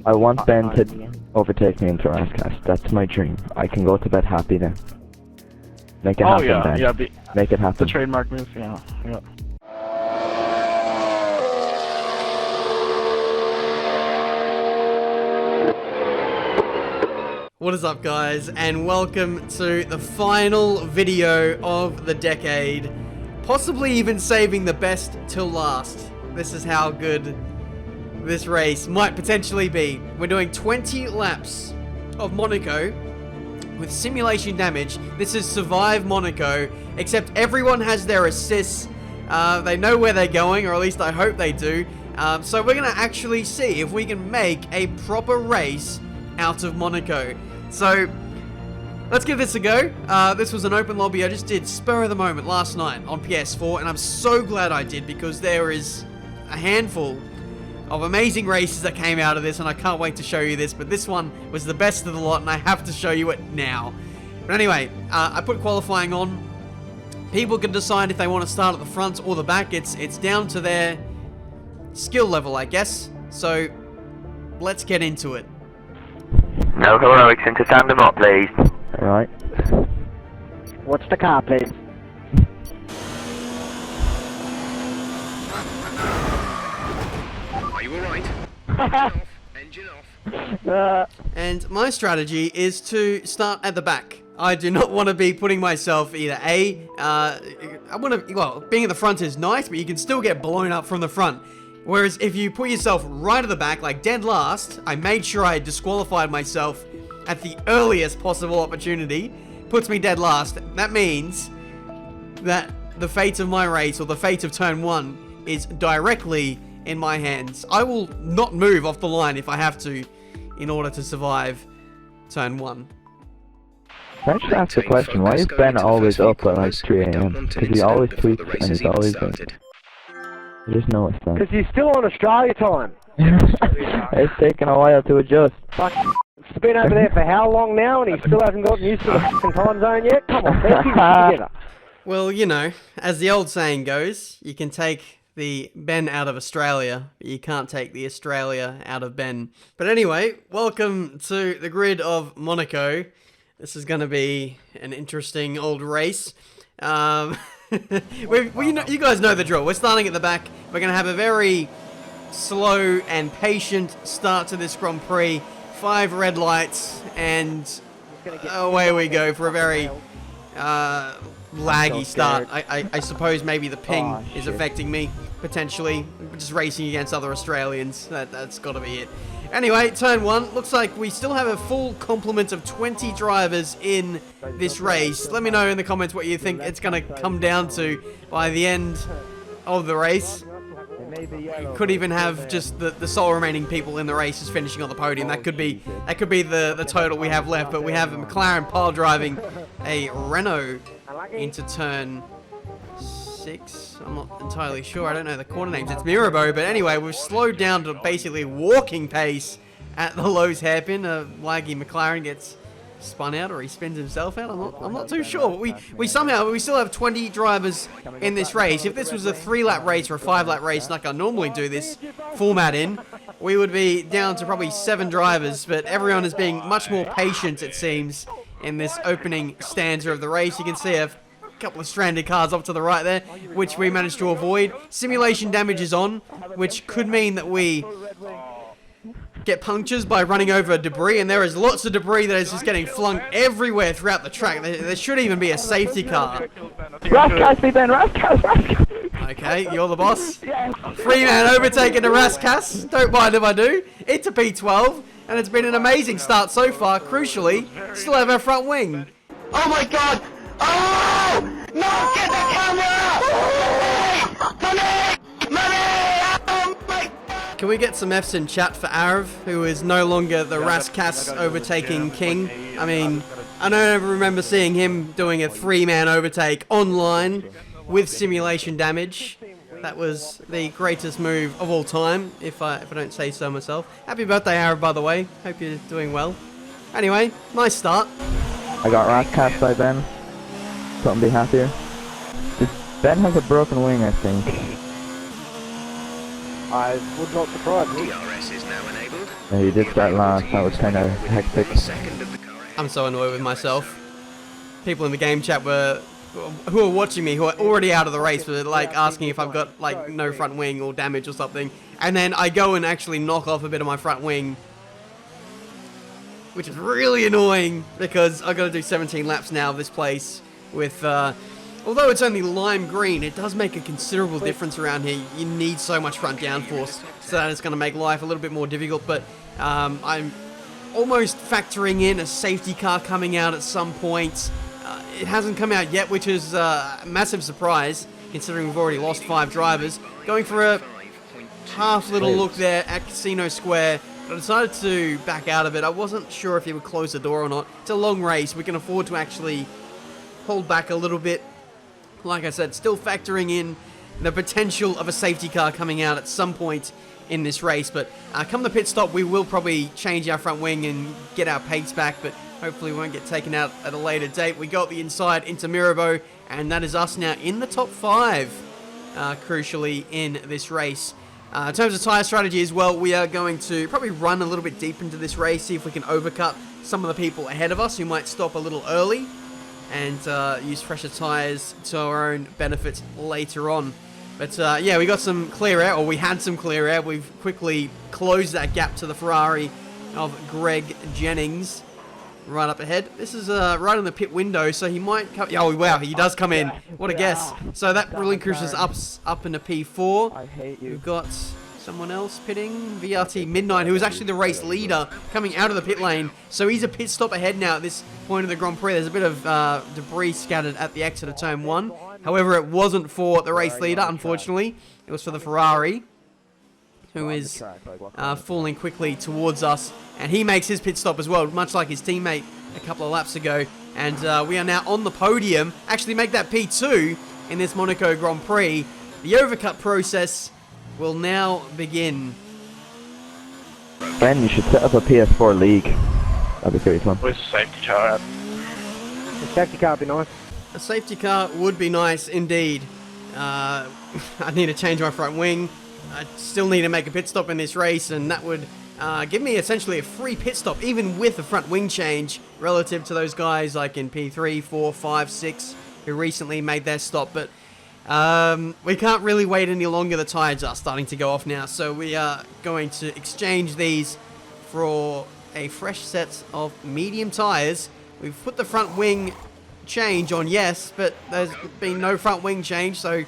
I want Ben to overtake me into Rascast. That's my dream. I can go to bed happy then. Make it happen, Ben. Yeah, make it happen. the trademark move, yeah. What is up, guys, and welcome to the final video of the decade, possibly even saving the best till last. This is how good this race might potentially be. We're doing 20 laps of Monaco with simulation damage. This is Survive Monaco, except everyone has their assists. They know where they're going, or at least I hope they do. So we're going to actually see if we can make a proper race out of Monaco. So, let's give this a go. This was an open lobby I just did spur of the moment last night on PS4, and I'm so glad I did because there is a handful of amazing races that came out of this, and I can't wait to show you this, but this one was the best of the lot, and I have to show you it now. But anyway, I put qualifying on. People can decide if they want to start at the front or the back. It's down to their skill level, I guess. So, let's get into it. No heroics into stand them up, please. Alright. What's the car, please? Are you alright? Engine off. And my strategy is to start at the back. I do not want to be putting myself either I want to, well, being at the front is nice, but you can still get blown up from the front. Whereas if you put yourself right at the back, like dead last, I made sure I disqualified myself at the earliest possible opportunity, puts me dead last. That means that the fate of my race, or the fate of turn 1, is directly in my hands. I will not move off the line if I have to, in order to survive turn 1. I should ask the question, why is Ben always up at like 3 AM? Because he always tweets and he's always I just noticed that. Because he's still on Australia time. It's taken a while to adjust. Fuck, it's been over there for how long now, and he still hasn't gotten used to the fucking time zone yet? Come on, Ben, keep it together. Well, you know, as the old saying goes, you can take the Ben out of Australia, but you can't take the Australia out of Ben. But anyway, welcome to the grid of Monaco. This is going to be an interesting old race. You guys know the drill. We're starting at the back. We're going to have a very slow and patient start to this Grand Prix. 5 red lights, and away we go for a very laggy start. I suppose maybe the ping is affecting me, potentially. Just racing against other Australians. That's got to be it. Anyway, turn 1. Looks like we still have a full complement of 20 drivers in this race. Let me know in the comments what you think it's going to come down to by the end of the race. Could even have just the sole remaining people in the race is finishing on the podium. That could be the total we have left. But we have a McLaren pile driving a Renault into turn 6. I'm not entirely sure. I don't know the corner names. It's Mirabeau, but anyway, we've slowed down to basically walking pace at the Lowe's hairpin. Laggy McLaren gets spun out, or he spins himself out. I'm not too sure. But we still have 20 drivers in this race. If this was a 3-lap race or a 5-lap race, like I normally do this format in, we would be down to probably 7 drivers. But everyone is being much more patient, it seems, in this opening stanza of the race. You can see a couple of stranded cars off to the right there, which we managed to avoid. Simulation damage is on, which could mean that we get punctures by running over debris, and there is lots of debris that is just getting flung everywhere throughout the track. There should even be a safety car. Rascas me, Ben! Rascas! Okay, you're the boss. 3-man overtake into Rascas. Don't mind if I do. It's a P12, and it's been an amazing start so far. Crucially, still have our front wing. Oh my god! Oh! No! Get the camera! Money! Money! Oh my god! Can we get some Fs in chat for Arav, who is no longer the Rascas overtaking king? I mean, I don't remember seeing him doing a 3-man overtake online with simulation damage. That was the greatest move of all time, if I don't say so myself. Happy birthday, Arav, by the way. Hope you're doing well. Anyway, nice start. I got Rascas by Ben. Couldn't be happier. Ben has a broken wing, I think. I would not surprise me. DRS is now enabled. Yeah, you did start last. That was kind of hectic. I'm so annoyed with myself. People in the game chat who are watching me, who are already out of the race, were like asking if I've got like no front wing or damage or something, and then I go and actually knock off a bit of my front wing, which is really annoying because I've got to do 17 laps now of this place with, although it's only lime green, it does make a considerable difference around here. You need so much front downforce, so that it's going to make life a little bit more difficult, but I'm almost factoring in a safety car coming out at some point. It hasn't come out yet, which is a massive surprise, considering we've already lost 5 drivers. Going for a half little look there at Casino Square, but I decided to back out of it. I wasn't sure if he would close the door or not. It's a long race. We can afford to actually hold back a little bit. Like I said, still factoring in the potential of a safety car coming out at some point in this race. But come the pit stop, we will probably change our front wing and get our pace back, but hopefully we won't get taken out at a later date. We got the inside into Mirabeau, and that is us now in the top 5, crucially, in this race. In terms of tyre strategy as well, we are going to probably run a little bit deep into this race, see if we can overcut some of the people ahead of us who might stop a little early, and use fresher tyres to our own benefit later on. But yeah, we got some clear air, or we had some clear air. We've quickly closed that gap to the Ferrari of Greg Jennings right up ahead. This is right in the pit window, so he might come. Oh wow, he does come in. What a guess. So that relinquishes us up into P4. I hate you. We've got someone else pitting, VRT Midnight, who is actually the race leader, coming out of the pit lane. So he's a pit stop ahead now at this point of the Grand Prix. There's a bit of debris scattered at the exit of turn 1. However, it wasn't for the race leader, unfortunately. It was for the Ferrari, who is falling quickly towards us. And he makes his pit stop as well, much like his teammate a couple of laps ago. And we are now on the podium. Actually make that P2 in this Monaco Grand Prix. The overcut process will now begin. Ben, you should set up a PS4 league. That'd be pretty fun. Where's the safety car at? The safety car would be nice. A safety car would be nice indeed. I need to change my front wing. I still need to make a pit stop in this race, and that would give me essentially a free pit stop, even with a front wing change, relative to those guys like in P3, 4, 5, 6, who recently made their stop. But we can't really wait any longer. The tyres are starting to go off now, so we are going to exchange these for a fresh set of medium tyres. We've put the front wing change on, yes, but there's been no front wing change, so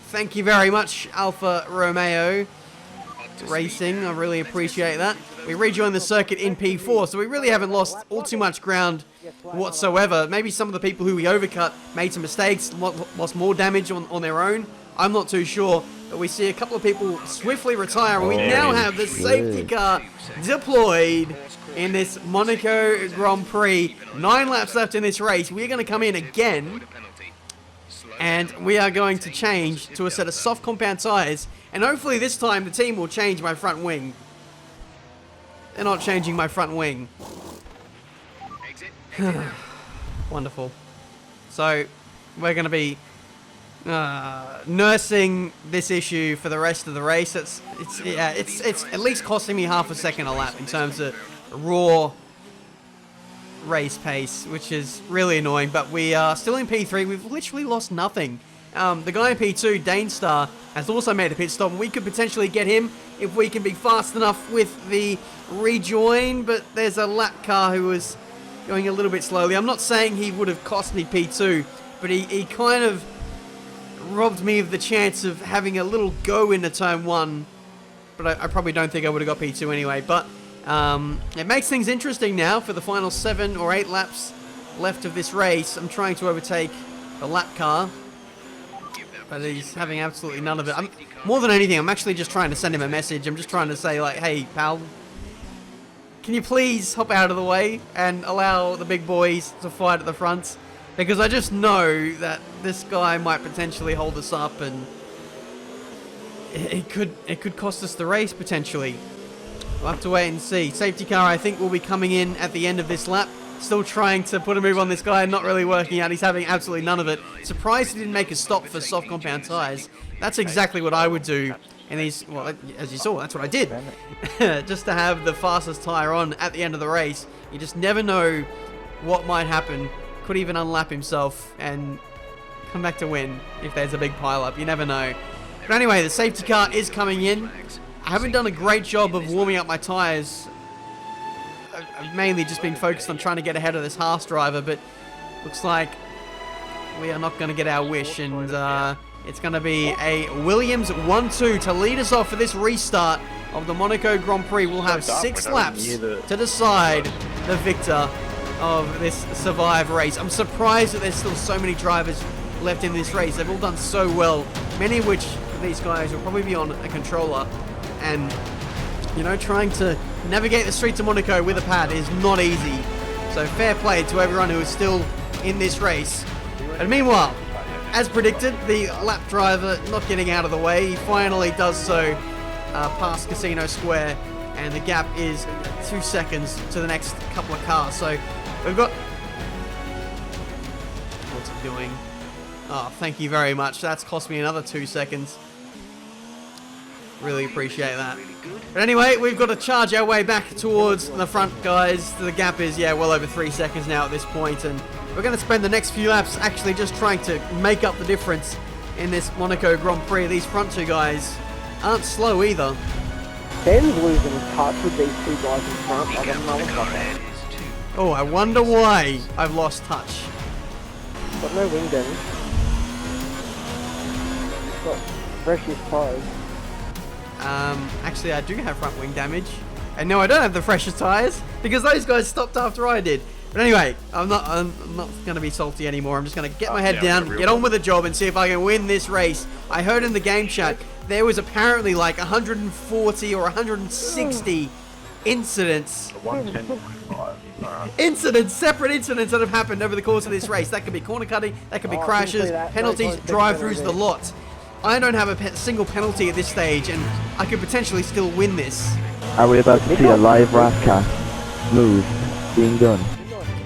thank you very much, Alfa Romeo Racing. I really appreciate that. We rejoined the circuit in P4, so we really haven't lost all too much ground whatsoever. Maybe some of the people who we overcut made some mistakes, lost more damage on their own. I'm not too sure, but we see a couple of people swiftly retire, and we now have the safety car deployed in this Monaco Grand Prix. 9 laps left in this race. We're going to come in again, and we are going to change to a set of soft compound tyres, and hopefully this time the team will change my front wing. They're not changing my front wing. Wonderful. So we're going to be nursing this issue for the rest of the race. It's at least costing me half a second a lap in terms of raw race pace, which is really annoying. But we are still in P3. We've literally lost nothing. The guy in P2, Danestar, has also made a pit stop, and we could potentially get him if we can be fast enough with the rejoin, but there's a lap car who was going a little bit slowly. I'm not saying he would have cost me P2, but he kind of robbed me of the chance of having a little go into turn 1, but I probably don't think I would have got P2 anyway. But it makes things interesting now for the final 7 or 8 laps left of this race. I'm trying to overtake the lap car, but he's having absolutely none of it. More than anything, I'm actually just trying to send him a message. I'm just trying to say, like, hey, pal, can you please hop out of the way and allow the big boys to fight at the front? Because I just know that this guy might potentially hold us up, and it could cost us the race, potentially. We'll have to wait and see. Safety car, I think, will be coming in at the end of this lap. Still trying to put a move on this guy, not really working out. He's having absolutely none of it. Surprised he didn't make a stop for soft compound tyres. That's exactly what I would do in these, well, as you saw, that's what I did. Just to have the fastest tyre on at the end of the race. You just never know what might happen. Could even unlap himself and come back to win if there's a big pile-up. You never know. But anyway, the safety car is coming in. I haven't done a great job of warming up my tyres. I've mainly just been focused on trying to get ahead of this Haas driver, but looks like we are not going to get our wish, and it's going to be a Williams 1-2 to lead us off for this restart of the Monaco Grand Prix. We'll have 6 laps to decide the victor of this Survive race. I'm surprised that there's still so many drivers left in this race. They've all done so well, many of which of these guys will probably be on a controller, and you know, trying to navigate the streets of Monaco with a pad is not easy. So fair play to everyone who is still in this race. And meanwhile, as predicted, the lap driver not getting out of the way. He finally does so past Casino Square, and the gap is 2 seconds to the next couple of cars. So we've got... What's it doing? Oh, thank you very much. That's cost me another 2 seconds. Really appreciate that. But anyway, we've got to charge our way back towards the front, guys. The gap is, yeah, well over 3 seconds now at this point, and we're going to spend the next few laps actually just trying to make up the difference in this Monaco Grand Prix. These front 2 guys aren't slow either. Ben's losing his touch with these 2 guys in front. I got another fucker. Oh, I wonder why I've lost touch. Got no wing damage. Got freshest tyres. Actually, I do have front wing damage. And no, I don't have the freshest tyres, because those guys stopped after I did. But anyway, I'm not going to be salty anymore. I'm just going to get my head down, get on with the job, and see if I can win this race. I heard in the game chat, there was apparently like 140 or 160 incidents. Separate incidents that have happened over the course of this race. That could be corner cutting, that could be crashes, penalties, drive-throughs, the lot. I don't have a single penalty at this stage, and I could potentially still win this. Are we about to see a live Rascast move being done?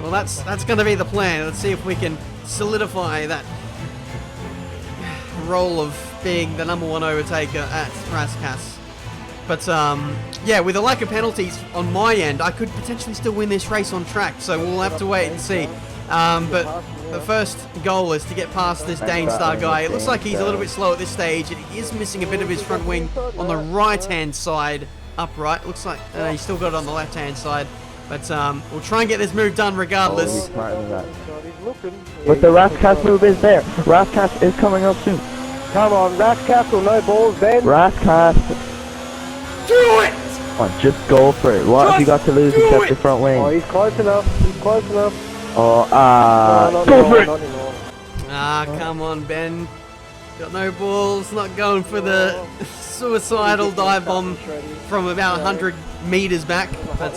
Well, that's going to be the plan. Let's see if we can solidify that role of being the #1 overtaker at Rascast. But yeah, with a lack of penalties on my end, I could potentially still win this race on track. So we'll have to wait and see. But the first goal is to get past this Danestar guy. It looks like he's a little bit slow at this stage, and he is missing a bit of his front wing on the right-hand side, upright. Looks like he's still got it on the left-hand side. But we'll try and get this move done regardless. But the Rascast move is there. Rascast is coming up soon. Come on, Rascast or no balls, Ben. Rascast. Do it! Come on, just go for it. What have you got to lose except your front wing? Oh, he's close enough. He's close enough. Oh, Go for it! Ah, come on, Ben. Got no balls, not going for the suicidal dive bomb from about 100 meters back. But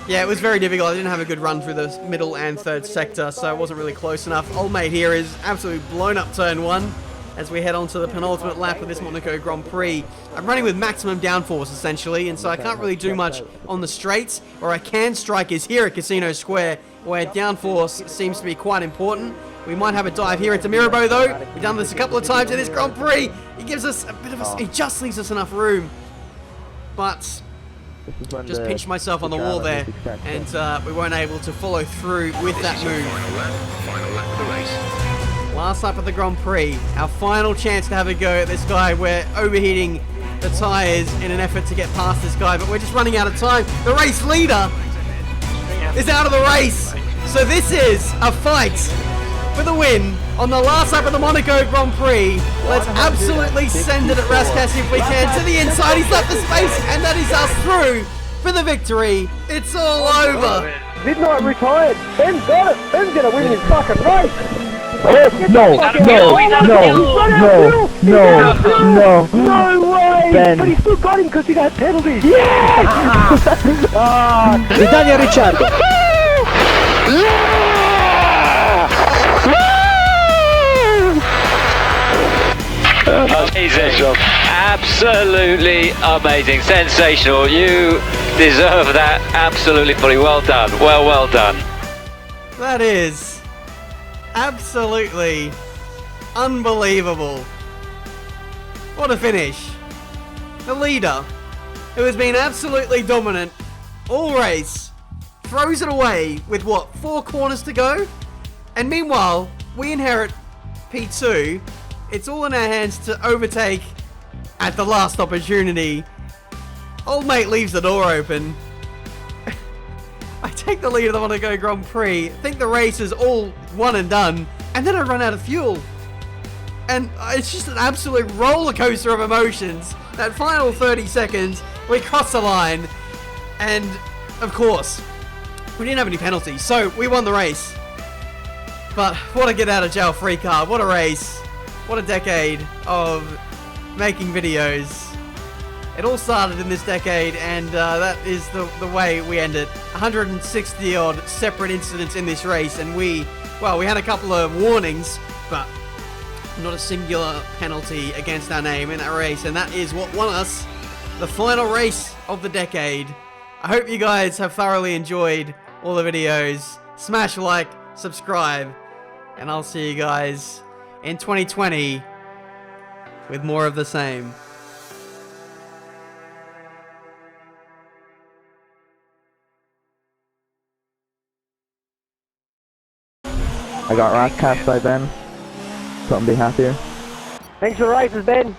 yeah, it was very difficult. I didn't have a good run through the middle and third sector, so it wasn't really close enough. Old mate here is absolutely blown up turn 1 as we head on to the penultimate lap of this Monaco Grand Prix. I'm running with maximum downforce essentially, and so I can't really do much on the straights. Where I can strike is here at Casino Square, where downforce seems to be quite important. We might have a dive here into Mirabeau though. We've done this a couple of times in this Grand Prix. He gives us a bit of a... He just leaves us enough room. But... just pinched myself on the wall there, and we weren't able to follow through with that move. Final lap of the race. Last lap of the Grand Prix, our final chance to have a go at this guy. We're overheating the tyres in an effort to get past this guy, but we're just running out of time. The race leader is out of the race, so this is a fight for the win on the last lap of the Monaco Grand Prix. Let's absolutely send it at Rascast if we can to the inside. He's left the space, and that is us through for the victory. It's all over. Midnight retired. Ben's got it. Ben's gonna win his fucking race. No way! Ben. But he still got him because he got penalties. Italia Ricciardo. Amazing. Absolutely amazing. Sensational. You deserve that. Absolutely fully well done. Well done. That is absolutely unbelievable. What a finish. the leader, who has been absolutely dominant all race, throws it away with what, 4 corners to go? And meanwhile, we inherit P2. It's all in our hands to overtake at the last opportunity. Old mate leaves the door open. I take the lead of the Monaco Grand Prix, think the race is all one and done, and then I run out of fuel. And it's just an absolute roller coaster of emotions. That final 30 seconds, we cross the line, and of course, we didn't have any penalties, so we won the race. But what a get out of jail free card, what a race, what a decade of making videos. It all started in this decade, and that is the way we end it. 160 odd separate incidents in this race, and we had a couple of warnings, but not a singular penalty against our name in that race, and that is what won us the final race of the decade. I hope you guys have thoroughly enjoyed all the videos. Smash like, subscribe, and I'll see you guys in 2020 with more of the same. I got rock cast by Ben. Couldn't be happier. Thanks for the races, Ben.